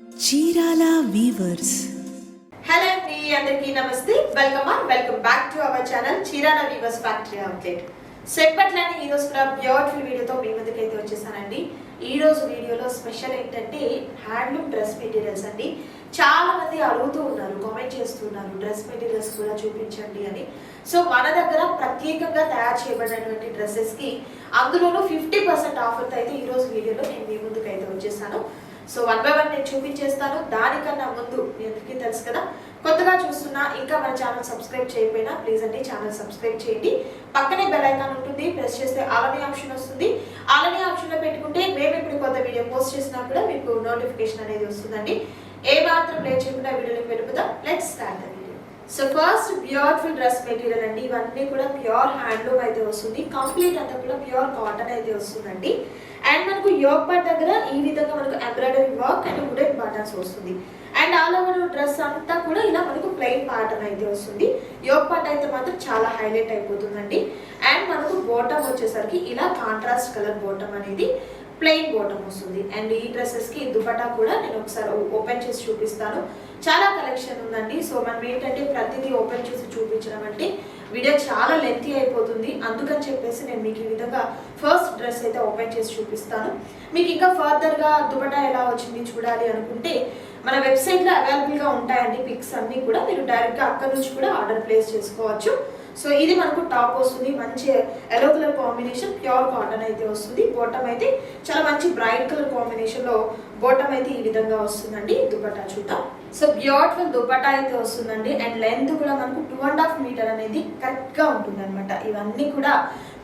Chirala weavers. Hello అండి, అందరికీ నమస్తే. Welcome back to our channel Chirala weavers factory outlet. సెప్పట్లని ఈ రోజు కూడా బ్యూటిఫుల్ వీడియోతో మీ ముందుకైతే వచ్చేసానండి. ఈ రోజు వీడియోలో స్పెషల్ ఏంటంటే హ్యాండ్లూమ్ డ్రెస్ మెటీరియల్స్ అండి. చాలా మంది అడుగుతూ ఉన్నారు, కామెంట్ చేస్తున్నారు డ్రెస్ మెటీరియల్స్ కూడా చూపించండి అని. సో మన దగ్గర ప్రత్యేకంగా తయారు చేయబడినటువంటి డ్రెస్సెస్ కి అందులోనూ 50% ఆఫర్తో అయితే ఈ రోజు వీడియోలో నేను మీ ముందుకైతే వచ్చేసాను. సో 1 by 1 నేను చూపించేస్తాను. దానికన్నా ముందు మీ అందరికీ తెలుసు కదా, కొత్తగా చూస్తున్నా ఇంకా మన ఛానల్ సబ్స్క్రైబ్ చేయకపోయినా ప్లీజ్ అండి ఛానల్ సబ్స్క్రైబ్ చేయండి. పక్కనే బెల్ ఐకాన్ ఉంటుంది, ప్రెస్ చేస్తే ఆల్ అనే ఆప్షన్ వస్తుంది. ఆల్ అనే ఆప్షన్లో పెట్టుకుంటే మేము ఇప్పుడు కొత్త వీడియో పోస్ట్ చేసినా కూడా మీకు నోటిఫికేషన్ అనేది వస్తుందండి. ఏ మాత్రం లేట్ చేయకుండా వీడియోలోకి వెళ్ళిపోతాం. Let's start the video. So first beautiful dress material అండి. ఇవన్నీ కూడా ప్యూర్ హ్యాండ్లూమ్ అయితే వస్తుంది. కంప్లీట్ అంతా కూడా ప్యూర్ కాటన్ అయితే వస్తుందండి. అండ్ మనకు యోగ్ పార్ట్ దగ్గర ఈ విధంగా మనకు embroidery work and wooden buttons వస్తుంది. అండ్ ఆల్ ఓవర్ డ్రెస్ అంతా కూడా ఇలా మనకు ప్లెయిన్ ప్యాటర్న్ అయితే వస్తుంది. యోగ్ పార్ట్ అయితే మాత్రం చాలా హైలైట్ అయిపోతుందండి. అండ్ మనకు బాటమ్ వచ్చేసరికి ఇలా కాంట్రాస్ట్ కలర్ బాటమ్ అనేది ప్లెయిన్ బాటమ్ వస్తుంది. అండ్ ఈ డ్రెస్సెస్ కి దుపట్టా కూడా నేను ఒకసారి ఓపెన్ చేసి చూపిస్తాను. చాలా కలెక్షన్ ఉందండి. సో మనం ఏంటంటే ప్రతిదీ ఓపెన్ చేసి చూపించడం అంటే వీడియో చాలా లెంతీ అయిపోతుంది. అందుకని చెప్పేసి నేను మీకు ఈ విధంగా ఫస్ట్ డ్రెస్ అయితే ఓపెన్ చేసి చూపిస్తాను. మీకు ఇంకా ఫర్దర్గా దుపట్టా ఎలా వచ్చింది చూడాలి అనుకుంటే మన వెబ్సైట్లో అవైలబుల్గా ఉంటాయండి పిక్స్ అన్నీ కూడా. మీరు డైరెక్ట్గా అక్కడ నుంచి కూడా ఆర్డర్ ప్లేస్ చేసుకోవచ్చు. సో ఇది మనకు టాప్ వస్తుంది, మంచి yellow colour combination pure cotton అయితే వస్తుంది. బాటమ్ అయితే చాలా మంచి బ్రైట్ కలర్ కాంబినేషన్ లో బాటమ్ అయితే ఈ విధంగా వస్తుందండి. దుపట్టా చూద్దాం. సో బ్యూటిఫుల్ దుపట్టా అయితే వస్తుందండి. అండ్ లెంత్ కూడా మనకు 2.5 మీటర్ అనేది కరెక్ట్ గా ఉంటుంది అనమాట. ఇవన్నీ కూడా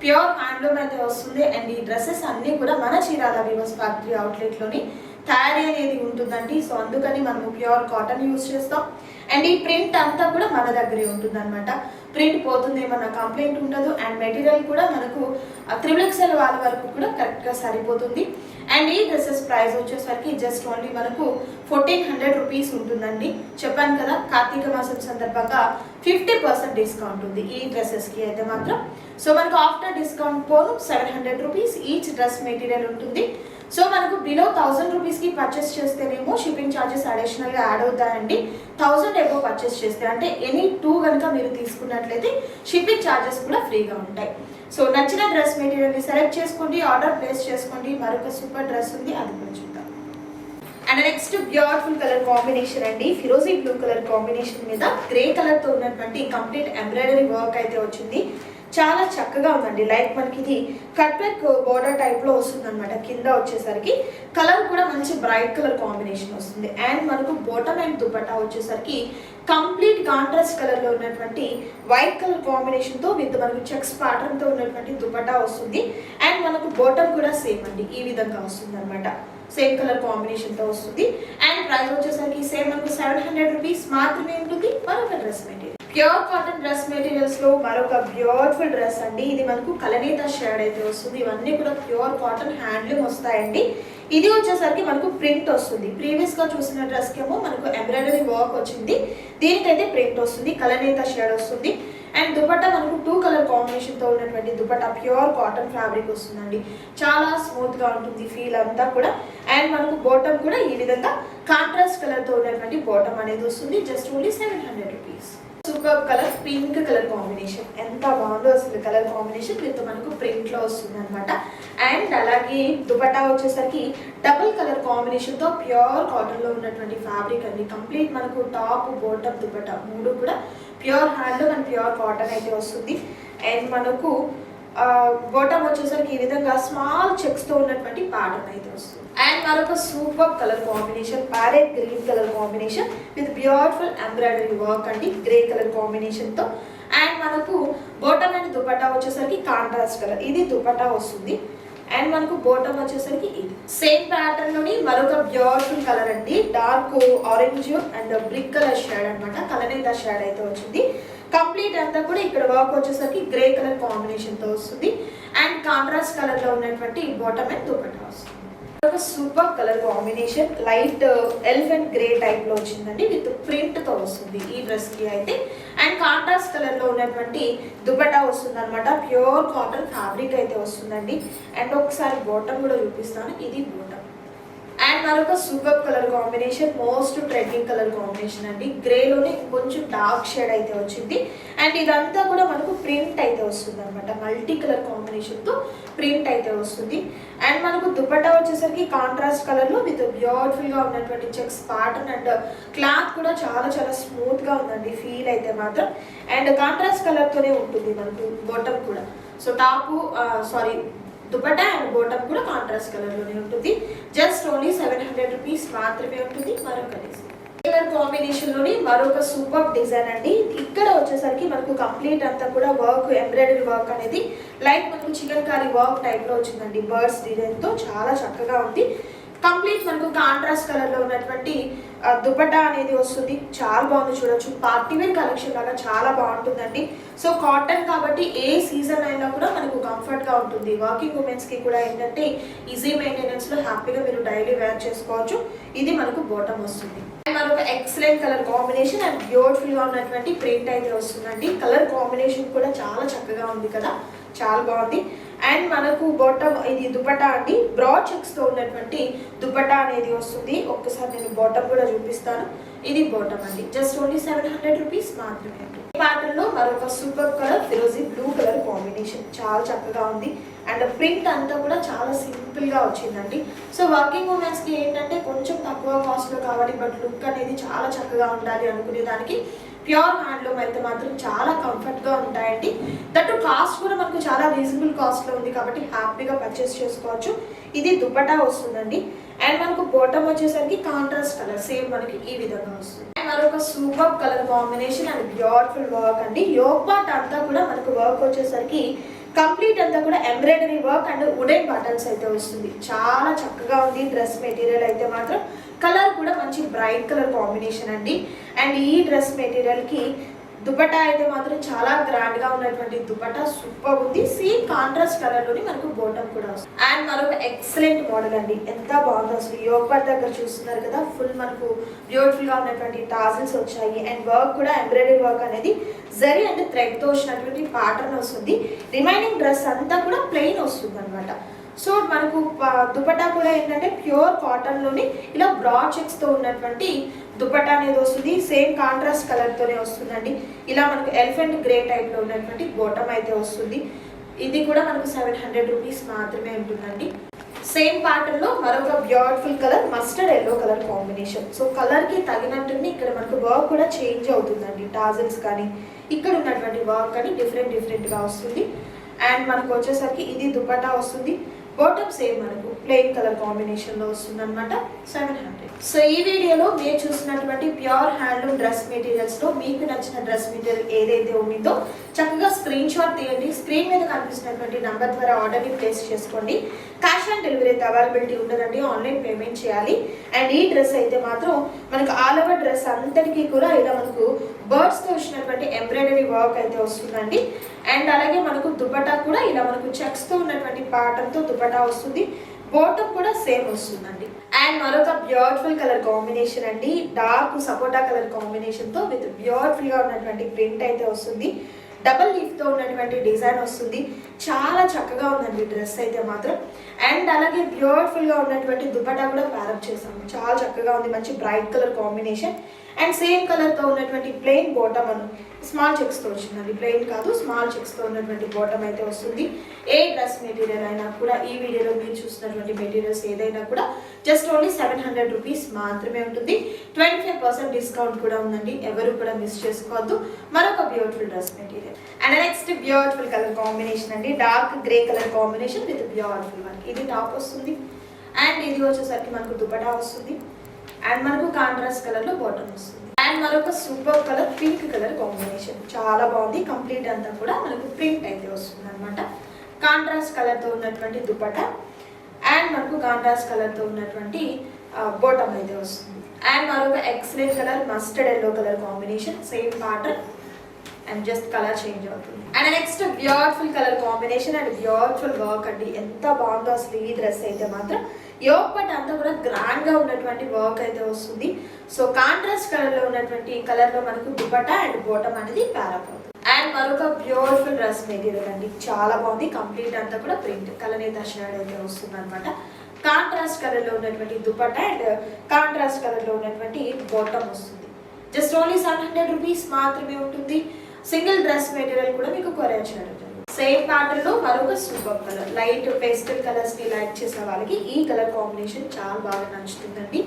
ప్యూర్ హ్యాండ్లూమ్ అయితే వస్తుంది. అండ్ ఈ డ్రెస్సెస్ అన్ని కూడా మన చీరాల వీవర్స్ ఫ్యాక్టరీ అవుట్లెట్ లోని తయారీ అనేది ఉంటుందండి. సో అందుకని మనము ప్యూర్ కాటన్ యూజ్ చేస్తాం. అండ్ ఈ ప్రింట్ అంతా కూడా మన దగ్గరే ఉంటుంది అనమాట. ప్రింట్ పోతుంది ఏమన్నా కంప్లైంట్ ఉండదు. అండ్ మెటీరియల్ కూడా మనకు 3XL వాళ్ళ వరకు కూడా కరెక్ట్గా సరిపోతుంది. అండ్ ఈ డ్రెస్సెస్ ప్రైస్ వచ్చేసరికి జస్ట్ ఓన్లీ మనకు 1400 రూపీస్ ఉంటుందండి. చెప్పాను కదా, కార్తీక మాసం సందర్భంగా 50% డిస్కౌంట్ ఉంది ఈ డ్రెస్సెస్కి అయితే మాత్రం. సో మనకు ఆఫ్టర్ డిస్కౌంట్ పోను 700 రూపీస్ ఈచ్ డ్రెస్ మెటీరియల్ ఉంటుంది. సో మనకు బిలో 1000 రూపీస్కి పర్చేస్ చేస్తేనేమో షిప్పింగ్ ఛార్జెస్ అడిషనల్గా యాడ్ అవుతాయండి. 1000 ఎబో పర్చేస్ చేస్తే అంటే ఎనీ 2 కనుక మీరు తీసుకున్నట్లయితే షిప్పింగ్ ఛార్జెస్ కూడా ఫ్రీగా ఉంటాయి. సో నచ్చిన డ్రెస్ మెటీరియల్ని సెలెక్ట్ చేసుకోండి, ఆర్డర్ ప్లేస్ చేసుకోండి. మరొక సూపర్ డ్రెస్ ఉంది, అది కూడా చూద్దాం. And next beautiful colour combination అండి. ఫిరోజీ బ్లూ కలర్ కాంబినేషన్ మీద గ్రే కలర్ తో ఉన్నటువంటి కంప్లీట్ ఎంబ్రాయిడరీ వర్క్ అయితే వచ్చింది. చాలా చక్కగా ఉందండి. లైక్ మనకి ఇది కట్ వర్క్ బోర్డర్ టైప్ లో వస్తుంది అనమాట. కింద వచ్చేసరికి కలర్ కూడా మంచి బ్రైట్ కలర్ కాంబినేషన్ వస్తుంది. అండ్ మనకు బాటమ్ అండ్ దుపట్టా వచ్చేసరికి కంప్లీట్ కాంట్రాస్ట్ కలర్ లో ఉన్నటువంటి వైట్ కలర్ కాంబినేషన్ తో విత్ మనకు చెక్స్ ప్యాటర్న్ తో ఉన్నటువంటి దుపట్టా వస్తుంది. అండ్ మనకు బాటమ్ కూడా సేమ్ అండి, ఈ విధంగా వస్తుంది అనమాట. సేమ్ కలర్ కాంబినేషన్ తో వస్తుంది. అండ్ ప్రైస్ వచ్చేసరికి సేమ్ మనకు 700 రూపీస్ మాత్రమే ఉంటుంది. మరొక dress material pure cotton dress materials లో మరొక బ్యూటిఫుల్ డ్రెస్ అండి. ఇది మనకు కలనేత షేడ్ అయితే వస్తుంది. ఇవన్నీ కూడా ప్యూర్ కాటన్ హ్యాండ్లూమ్ వస్తాయండి. ఇది వచ్చేసరికి మనకు ప్రింట్ వస్తుంది. ప్రీవియస్ గా చూసిన డ్రెస్ కేమో మనకు ఎంబ్రాయిడరీ వర్క్ వచ్చింది, దీనికైతే ప్రింట్ వస్తుంది, కలనేత షేడ్ వస్తుంది. అండ్ దుపట్టా మనకు 2 కలర్ కాంబినేషన్ తో ఉన్నటువంటి దుపట్టా ప్యూర్ కాటన్ ఫ్యాబ్రిక్ వస్తుందండి. చాలా స్మూత్ గా ఉంటుంది ఫీల్ అంతా కూడా. అండ్ మనకు బాటమ్ కూడా ఈ విధంగా కాంట్రాస్ట్ కలర్ తో ఉన్నటువంటి బాటమ్ అనేది వస్తుంది. Just only 700 rupees. Super colour pink colour combination, ఎంత బాగుందో అసలు కలర్ కాంబినేషన్ విత్ మనకు ప్రింట్ లో వస్తుంది అనమాట. అండ్ అలాగే దుపట్టా వచ్చేసరికి డబుల్ కలర్ కాంబినేషన్ తో ప్యూర్ కాటన్ లో ఉన్నటువంటి ఫ్యాబ్రిక్ అండి. కంప్లీట్ మనకు టాప్ బాటమ్ దుపట్టా 3 కూడా pure handloom and pure cotton అయితే వస్తుంది. అండ్ మనకు బాటమ్ వచ్చేసరికి ఈ విధంగా స్మాల్ చెక్స్ తో ఉన్నటువంటి ప్యాటర్న్ అయితే వస్తుంది. అండ్ మరొక super colour combination parrot green colour combination with beautiful embroidery work అండి, గ్రే కలర్ కాంబినేషన్ తో. అండ్ మనకు బాటమ్ అండ్ దుపట్టా వచ్చేసరికి కాంట్రాస్ట్ కలర్, ఇది దుపట్టా వస్తుంది. అండ్ మనకు బాటమ్ వచ్చేసరికి ఇది సేమ్ ప్యాటర్న్ లోని మరొక బ్యూటిఫుల్ కలర్ అండి. Dark orange and brick colour shade అనమాట. కలనేత షేడ్ అయితే వచ్చింది. కంప్లీట్ అంతా కూడా ఇక్కడ వర్క్ వచ్చేసరికి గ్రే కలర్ కాంబినేషన్ తో వస్తుంది. అండ్ కాంట్రాస్ట్ కలర్ లో ఉన్నటువంటి బాటమ్ అండ్ దుపట్టా వస్తుంది. ఒక super colour combination light elephant grey type లో వచ్చిందండి, విత్ ప్రింట్ తో వస్తుంది ఈ డ్రెస్ కి అయితే. అండ్ కాంట్రాస్ట్ కలర్ లో ఉన్నటువంటి దుపట్టా వస్తుంది అనమాట. ప్యూర్ కాటన్ ఫ్యాబ్రిక్ అయితే వస్తుందండి. అండ్ ఒకసారి బాటమ్ కూడా చూపిస్తాను, ఇది బాటమ్. అండ్ అండ్ మరొక super colour combination, most trending colour combination అండి. గ్రేలోనే కొంచెం డార్క్ షేడ్ అయితే వచ్చింది. అండ్ ఇదంతా కూడా మనకు ప్రింట్ అయితే వస్తుంది అనమాట. మల్టీ కలర్ కాంబినేషన్ తో ప్రింట్ అయితే వస్తుంది. అండ్ మనకు దుపట్టా వచ్చేసరికి కాంట్రాస్ట్ కలర్ లో విత్ బ్యూటిఫుల్ గా ఉన్నటువంటి చెక్స్ ప్యాటర్న్. అండ్ క్లాత్ కూడా చాలా చాలా స్మూత్ గా ఉందండి ఫీల్ అయితే మాత్రం. అండ్ కాంట్రాస్ట్ కలర్ తోనే ఉంటుంది మనకు బాటమ్ కూడా. So top dupatta and bottom కూడా కాంట్రాస్ట్ కలర్ లోనే ఉంటుంది. జస్ట్ ఓన్లీ 700 రూపీస్ మాత్రమే ఉంటుంది. మరొక కలర్ కాంబినేషన్ లోని మరొక సూపర్ డిజైన్ అండి. ఇక్కడ వచ్చేసరికి మనకు కంప్లీట్ అంతా కూడా వర్క్, ఎంబ్రాయిడరీ వర్క్ అనేది లైక్ మనకు చికెన్ కర్రీ వర్క్ టైప్ లో వచ్చిందండి. బర్డ్స్ డిజైన్ తో చాలా చక్కగా ఉంది. కంప్లీట్ మనకు కాంట్రాస్ట్ కలర్ లో ఉన్నటువంటి దుపట్టా అనేది వస్తుంది. చాలా బాగుంది, చూడొచ్చు. పార్టీ వేర్ కలెక్షన్ లాగా చాలా బాగుంటుందండి. సో కాటన్ కాబట్టి ఏ సీజన్ అయినా కూడా మనకు కంఫర్ట్ గా ఉంటుంది. వర్కింగ్ ఉమెన్స్ కి కూడా ఏంటంటే ఈజీ మెయింటెనెన్స్ లో హ్యాపీగా మీరు డైలీ వేర్ చేసుకోవచ్చు. ఇది మనకు బాటమ్ వస్తుంది. మనకు excellent colour combination and beautiful గా ఉన్నటువంటి ప్రింట్ అయితే వస్తుందండి. కలర్ కాంబినేషన్ కూడా చాలా చక్కగా ఉంది కదా, చాలా బాగుంది. అండ్ మనకు బాటమ్ ఇది దుపట్టా అండి. బ్రాడ్ చెక్స్ తో ఉన్నటువంటి దుపట్టా అనేది వస్తుంది. ఒక్కసారి నేను బాటమ్ కూడా చూపిస్తాను. ఇది బాటమ్ అండి. జస్ట్ ఓన్లీ 700 రూపీస్ మాత్రమే. ప్యాటర్న్ లో మరొక సూపర్ కలర్ ఫిరోజీ బ్లూ కలర్ కాంబినేషన్ చాలా చక్కగా ఉంది. అండ్ ప్రింట్ అంతా కూడా చాలా సింపుల్ గా వచ్చిందండి. సో వర్కింగ్ ఉమెన్స్ కి ఏంటంటే కొంచెం తక్కువ కాస్ట్ లో కావాలి, బట్ లుక్ అనేది చాలా చక్కగా ఉండాలి అనుకునే దానికి ప్యూర్ హ్యాండ్లూమ్ అయితే మాత్రం చాలా కంఫర్ట్ గా ఉంటాయండి. దట్టు కాస్ట్ కూడా మనకు చాలా రీజనబుల్ కాస్ట్ లో ఉంది కాబట్టి హ్యాపీగా పర్చేస్ చేసుకోవచ్చు. ఇది దుపట్టా వస్తుందండి. అండ్ మనకు బాటమ్ వచ్చేసరికి కాంట్రాస్ట్ కలర్ సేమ్ మనకి ఈ విధంగా వస్తుంది. అండ్ మరొక super colour combination and beautiful work అండి. యోగ్ పార్ట్ అంతా కూడా మనకు వర్క్ వచ్చేసరికి కంప్లీట్ అంతా కూడా embroidery work and wooden buttons అయితే వస్తుంది. చాలా చక్కగా ఉంది. డ్రెస్ మెటీరియల్ అయితే మాత్రం కలర్ కూడా మంచి బ్రైట్ కలర్ కాంబినేషన్ అండి. అండ్ ఈ డ్రెస్ మెటీరియల్ కి దుపట్టా అయితే మాత్రం చాలా గ్రాండ్ గా ఉన్నటువంటి దుపట్టా సూపర్ ఉంది. సేమ్ కాంట్రాస్ట్ కలర్ లోని మనకు బాటమ్ కూడా వస్తుంది. అండ్ మరొక ఎక్సలెంట్ మోడల్ అండి. ఎంత బాగుందో అసలు. యోగ్ పార్ట్ దగ్గర చూస్తున్నారు కదా, ఫుల్ మనకు బ్యూటిఫుల్ గా ఉన్నటువంటి టాజిల్స్ వచ్చాయి. అండ్ వర్క్ కూడా ఎంబ్రాయిడరీ వర్క్ అనేది జరీ అండ్ థ్రెడ్ తో వచ్చినటువంటి ప్యాటర్న్ వస్తుంది. రిమైనింగ్ డ్రెస్ అంతా కూడా ప్లెయిన్ వస్తుంది అనమాట. సో మనకు దుపట్టా కూడా ఏంటంటే ప్యూర్ కాటన్ లోని ఇలా బ్రాడ్ చెక్స్ తో ఉన్నటువంటి దుపట్టా అనేది వస్తుంది. సేమ్ కాంట్రాస్ట్ కలర్ తోనే వస్తుందండి. ఇలా మనకు ఎలిఫెంట్ గ్రే టైప్ లో ఉన్నటువంటి బాటమ్ అయితే వస్తుంది. ఇది కూడా మనకు 700 రూపీస్ మాత్రమే ఉంటుందండి. సేమ్ ప్యాటర్న్ లో మరొక beautiful colour mustard yellow colour combination. So colour కి తగినట్టు ఇక్కడ మనకు వర్క్ కూడా చేంజ్ అవుతుందండి. టాజిల్స్ కానీ ఇక్కడ ఉన్నటువంటి వర్క్ కానీ డిఫరెంట్ గా వస్తుంది. అండ్ మనకు వచ్చేసరికి ఇది దుపట్టా వస్తుంది. బాటమ్ సేమ్ మనకు ప్లెయిన్ కలర్ కాంబినేషన్ లో వస్తుంది అనమాట. 700. సో ఈ వీడియోలో మీరు చూసినటువంటి ప్యూర్ హ్యాండ్లూమ్ డ్రెస్ మెటీరియల్స్ లో మీకు నచ్చిన డ్రెస్ మెటీరియల్ ఏదైతే ఉండిందో చక్కగా స్క్రీన్ షాట్ తీయండి. స్క్రీన్ మీద కనిపిస్తున్నటువంటి నంబర్ ద్వారా ఆర్డర్ ని ప్లేస్ చేసుకోండి. క్యాష్ ఆన్ డెలివరీ అవైలబిలిటీ ఉండదండి, ఆన్లైన్ పేమెంట్ చేయాలి. అండ్ ఈ డ్రెస్ అయితే మాత్రం మనకు ఆల్ ఓవర్ డ్రెస్ అంతటికీ కూడా ఇలా మనకు బర్డ్స్ తో వచ్చినటువంటి ఎంబ్రాయిడరీ వర్క్ అయితే వస్తుందండి. అండ్ అలాగే మనకు దుపట్టా కూడా ఇలా మనకు చెక్స్ తో ఉన్నటువంటి ప్యాటర్న్ తో దుపట్టా వస్తుంది. బాటమ్ కూడా సేమ్ వస్తుందండి. అండ్ మరొక బ్యూటిఫుల్ కలర్ కాంబినేషన్ అండి. డార్క్ సపోటా కలర్ కాంబినేషన్ తో విత్ బ్యూటిఫుల్ గా ఉన్నటువంటి ప్రింట్ అయితే వస్తుంది. డబల్ లీఫ్ తో ఉన్నటువంటి డిజైన్ వస్తుంది. చాలా చక్కగా ఉందండి డ్రెస్ అయితే మాత్రం. అండ్ అలాగే బ్యూటిఫుల్ గా ఉన్నటువంటి దుపట్టా కూడా ప్యారప్ చేసాము. చాలా చక్కగా ఉంది. మంచి bright colour combination. And same colour తో ఉన్నటువంటి ప్లెయిన్ బాటమ్ అను స్మాల్ చెక్స్ తో వచ్చిందండి. ప్లెయిన్ కాదు, స్మాల్ చెక్స్ తో ఉన్నటువంటి బాటమ్ అయితే వస్తుంది. ఏ డ్రెస్ మెటీరియల్ అయినా కూడా ఈ వీడియోలో మీరు చూసినటువంటి మెటీరియల్స్ ఏదైనా కూడా జస్ట్ ఓన్లీ 700 రూపీస్ మాత్రమే ఉంటుంది. 25% డిస్కౌంట్ కూడా ఉందండి. ఎవరు కూడా మిస్ చేసుకోవద్దు. మరొక beautiful dress material. And next beautiful colour combination అండి. Dark grey colour combination with beautiful work. ఇది టాప్ వస్తుంది. అండ్ ఇది వచ్చేసరికి మనకు దుపట్టా వస్తుంది. అండ్ మనకు కాంట్రాస్ట్ కలర్ లో బాటమ్ వస్తుంది. అండ్ మరొక super colour pink colour combination చాలా బాగుంది. కంప్లీట్ అంతా కూడా మనకు ప్రింట్ అయితే వస్తుంది అనమాట. కాంట్రాస్ట్ కలర్ తో ఉన్నటువంటి దుపట్టా అండ్ మనకు కాంట్రాస్ట్ కలర్ తో ఉన్నటువంటి బాటమ్ అయితే వస్తుంది. అండ్ మరొక excellent colour mustard yellow colour combination. Same pattern and just colour change అవుతుంది. And next beautiful colour combination and beautiful work అండి. ఎంత బాగుందో అసలు ఈ డ్రెస్ అయితే మాత్రం. యోగ్ పార్ట్ అంతా కూడా గ్రాండ్ గా ఉన్నటువంటి వర్క్ అయితే వస్తుంది. సో కాంట్రాస్ట్ కలర్ లో ఉన్నటువంటి కలర్ లో మనకు దుపట్టా అండ్ బాటమ్ అనేది ప్యారప్ అవుతుంది. అండ్ మరొక బ్యూటిఫుల్ డ్రెస్ మెటీరియల్ అండి. చాలా బాగుంది. కంప్లీట్ అంతా కూడా ప్రింట్ కలర్ అయితే షేడ్ అయితే వస్తుంది అనమాట. కాంట్రాస్ట్ కాంట్రాస్ట్ కలర్ లో ఉన్నటువంటి దుపట్టా అండ్ కాంట్రాస్ట్ కలర్ లో ఉన్నటువంటి బాటమ్ వస్తుంది. జస్ట్ ఓన్లీ 700 రూపీస్ మాత్రమే ఉంటుంది. సింగిల్ డ్రెస్ మెటీరియల్ కూడా మీకు కొరియర్ చేయడం జరుగుతుంది. సేమ్ ప్యాటర్న్ లో మరొక super colour, light pastel colours ని లైక్ చేసే వాళ్ళకి ఈ కలర్ కాంబినేషన్ చాలా బాగా నచ్చుతుందండి.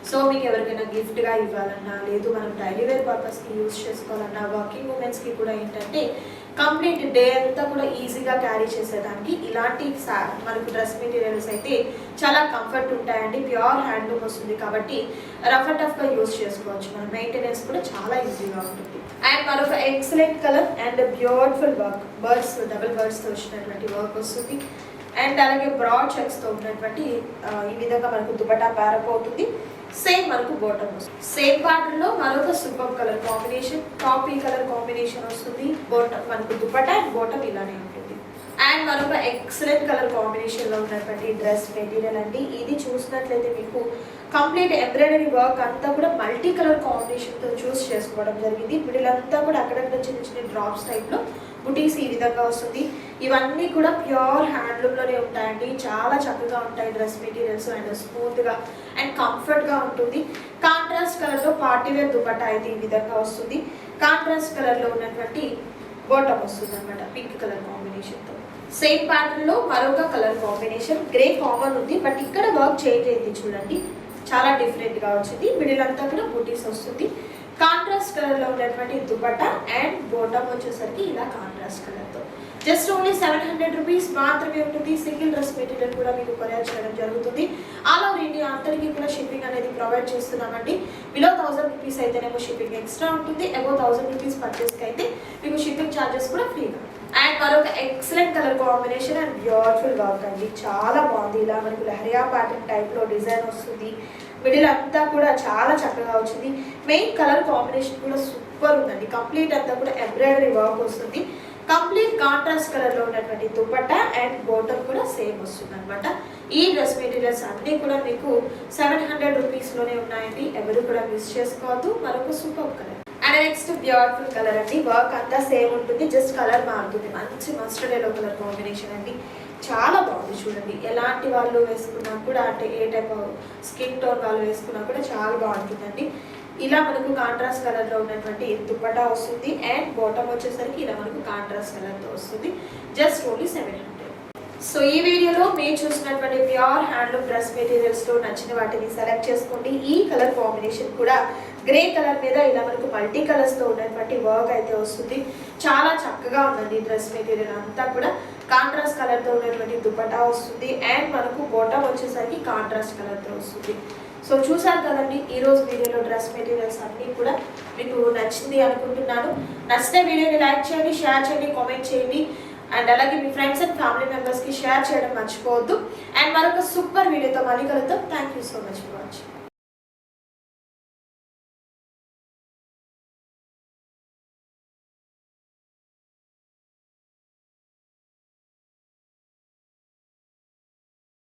సో మీకు ఎవరికైనా గిఫ్ట్ గా ఇవ్వాలన్నా, లేదు మనం డైలీ వేర్ పర్పస్ కి యూజ్ చేసుకోవాలన్నా, వర్కింగ్ ఉమెన్స్ కి కూడా ఏంటంటే కంప్లీట్ డే అంతా కూడా ఈజీగా క్యారీ చేసేదానికి ఇలాంటి మనకు డ్రెస్ మెటీరియల్స్ అయితే చాలా కంఫర్ట్ ఉంటాయండి. ప్యూర్ హ్యాండ్లూమ్ వస్తుంది కాబట్టి రఫ్ అండ్ టఫ్ గా యూజ్ చేసుకోవచ్చు. మన మెయింటెనెన్స్ కూడా చాలా ఈజీగా ఉంటుంది. అండ్ మరొక excellent colour and beautiful work, birds double birds తో వచ్చినటువంటి వర్క్ వస్తుంది. అండ్ అలాగే బ్రాడ్ చెక్స్ తో ఉన్నటువంటి ఈ విధంగా మనకు దుపట్టా ప్యారప్ అవుతుంది. సేమ్ మనకు బాటమ్ వస్తుంది. సేమ్ ప్యాటర్న్ లో మరొక super colour combination, copy colour combination వస్తుంది. బాటమ్ మనకు దుపట్టా అండ్ బాటమ్ ఇలానే ఉంటుంది. అండ్ మరొక ఎక్సలెంట్ కలర్ కాంబినేషన్ లో ఉన్నటువంటి డ్రెస్ మెటీరియల్ అండి. ఇది చూసినట్లయితే మీకు కంప్లీట్ ఎంబ్రాయిడరీ వర్క్ అంతా కూడా మల్టీ కలర్ కాంబినేషన్ తో చూస్ చేసుకోవడం జరిగింది. వీళ్ళంతా కూడా అక్కడక్కడ చిన్న చిన్న డ్రాప్స్ టైప్ లో బుటీస్ ఈ విధంగా వస్తుంది. ఇవన్నీ కూడా ప్యూర్ హ్యాండ్లూమ్ లోనే ఉంటాయండి. చాలా చక్కగా ఉంటాయి డ్రెస్ మెటీరియల్స్ అండ్ స్మూత్ గా అండ్ కంఫర్ట్ గా ఉంటుంది. కాంట్రాస్ట్ కలర్ లో పార్టీ వేర్ దుపట్టా అయితే ఈ విధంగా వస్తుంది. కాంట్రాస్ట్ కలర్ లో ఉన్నటువంటి బాటమ్ వస్తుంది అనమాట, పింక్ కలర్ కాంబినేషన్ తో. సేమ్ ప్యాటర్న్ లో మరొక కలర్ కాంబినేషన్, గ్రే కామన్ ఉంది బట్ ఇక్కడ వర్క్ చేంజ్ అయింది చూడండి, చాలా డిఫరెంట్ గా వచ్చింది. మిడిల్ అంతా కూడా బుటీస్ వస్తుంది. కాంట్రాస్ట్ కలర్ లో ఉన్నటువంటి దుపట్టా అండ్ బాటమ్ వచ్చేసరికి ఇలా కాంట్రాస్ట్ కలర్ తో జస్ట్ ఓన్లీ 700 రూపీస్ మాత్రమే ఉంటుంది. సింగిల్ డ్రెస్ మెటీరియల్ కూడా మీకు కొరియర్ చేయడం జరుగుతుంది. ఆల్ ఓవర్ ఇండియా అంతటికీ కూడా షిప్పింగ్ అనేది ప్రొవైడ్ చేస్తున్నామండి. బిలో 1000 రూపీస్ అయితేనేమో షిప్పింగ్ ఎక్స్ట్రా ఉంటుంది. అబౌవ్ 1000 రూపీస్ పర్చేస్కి అయితే మీకు షిప్పింగ్ ఛార్జెస్ కూడా ఫ్రీగా. అండ్ మరొక excellent colour combination and beautiful work అండి, చాలా బాగుంది. ఇలా మనకు లహరియా ప్యాటర్న్ టైప్ లో డిజైన్ వస్తుంది. మిడిల్ అంతా కూడా చాలా చక్కగా వచ్చింది. మెయిన్ కలర్ కాంబినేషన్ కూడా సూపర్ ఉందండి. కంప్లీట్ అంతా కూడా ఎంబ్రాయిడరీ వర్క్ వస్తుంది. కంప్లీట్ కాంట్రాస్ట్ కలర్ లో ఉన్నటువంటి దుపట్టా అండ్ బాటమ్ కూడా సేమ్ వస్తుంది అనమాట. ఈ డ్రెస్ మెటీరియల్స్ అన్ని కూడా మీకు 700 రూపీస్ లోనే ఉన్నాయండి. ఎవరు కూడా మిస్ చేసుకోవద్దు. మరొక super colour and next beautiful colour అండి. వర్క్ అంతా సేమ్ ఉంటుంది, జస్ట్ కలర్ మారుతుంది. మంచి మస్టర్డ్ ఎల్లో కలర్ కాంబినేషన్ అండి, చాలా బాగుంది చూడండి. ఎలాంటి వాళ్ళు వేసుకున్నా కూడా, అంటే ఏ టైప్ స్కిన్ టోన్ వాళ్ళు వేసుకున్నా కూడా చాలా బాగుంటుందండి. ఇలా మనకు కాంట్రాస్ట్ కలర్ లో ఉన్నటువంటి దుపట్టా వస్తుంది అండ్ బాటమ్ వచ్చేసరికి ఇలా మనకు కాంట్రాస్ట్ కలర్ తో వస్తుంది. Just only 700. సో ఈ వీడియోలో మీరు చూసినటువంటి ప్యూర్ హ్యాండ్లూమ్ డ్రెస్ మెటీరియల్స్ లో నచ్చిన వాటిని సెలెక్ట్ చేసుకోండి. ఈ కలర్ కాంబినేషన్ కూడా గ్రే కలర్ మీద ఇలా మనకు మల్టీ కలర్స్ తో ఉన్నటువంటి వర్క్ అయితే వస్తుంది. చాలా చక్కగా ఉందండి డ్రెస్ మెటీరియల్ అంతా కూడా. కాంట్రాస్ట్ కలర్ తో ఉన్నటువంటి దుపట్టా వస్తుంది అండ్ మనకు బాటమ్ వచ్చేసరికి కాంట్రాస్ట్ కలర్ తో వస్తుంది. సో చూసారు కదండి ఈ రోజు వీడియోలో డ్రెస్ మెటీరియల్స్ అన్నీ కూడా మీకు నచ్చింది అనుకుంటున్నాను. నచ్చితే వీడియోని లైక్ చేయండి, షేర్ చేయండి, కామెంట్ చేయండి అండ్ అలాగే మీ ఫ్రెండ్స్ అండ్ ఫ్యామిలీ మెంబర్స్కి షేర్ చేయడం మర్చిపోవద్దు. అండ్ మరొక సూపర్ వీడియోతో మళ్ళీ కలుద్దాం. Thank you so much for watching.